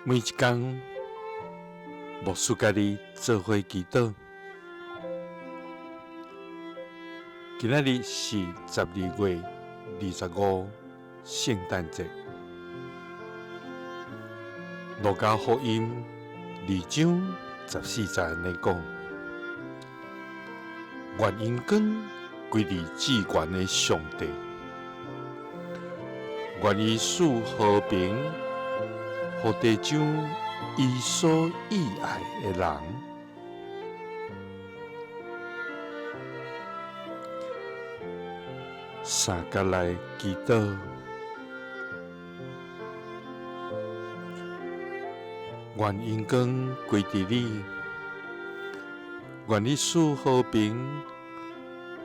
每一天，牧师甲你做伙祈祷。今仔日是12月25圣诞节。路加福音2章14节安尼讲：愿因光归伫至高的上帝，愿意赐和平，予地上伊所喜爱的人。三甲来祈祷，愿因光归伫你，愿你赐和平，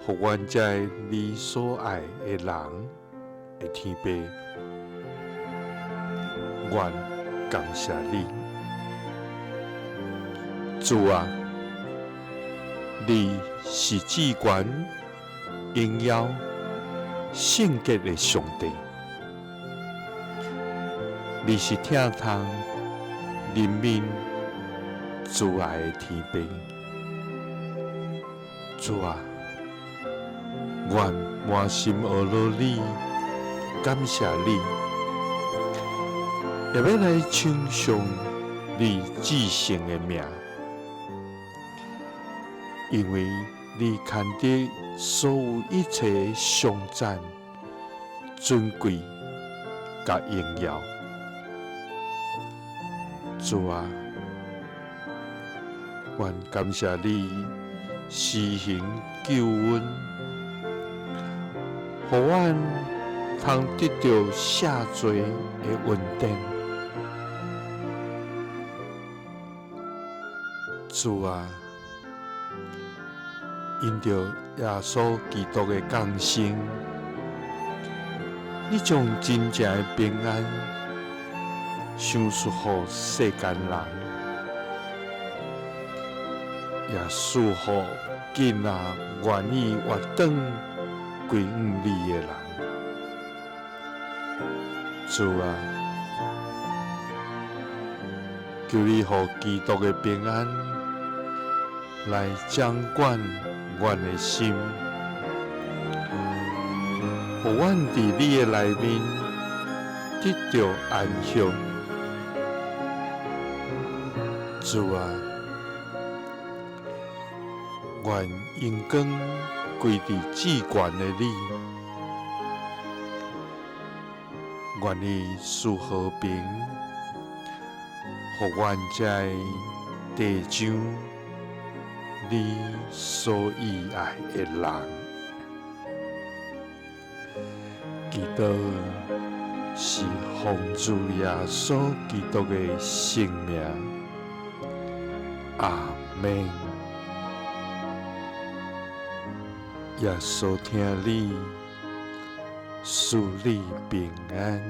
予阮遮你所爱的人的天父。愿感谢你，主啊，你是至高、荣耀、圣洁的上帝，你是疼痛人民慈爱的天父。主啊，愿满心阿罗你，感谢你，也要来称颂你至圣的名，因为你看得所有一切的颂赞、尊贵甲荣耀。主啊，愿感谢你施行救恩，予阮通得到赦罪的恩典。主啊，因着耶稣基督的降生，你将真正的平安赏赐予世间人，也赐予今仔愿意活转归向你的人。主啊，求你予基督的平安来掌管阮的心，予阮伫你的内面得到安息。主啊，愿因光归伫至高的你，愿你赐和平，予阮遮地上你所喜爱的人。祈祷是奉主耶稣基督的圣名，阿们。耶稣听你，赐你平安。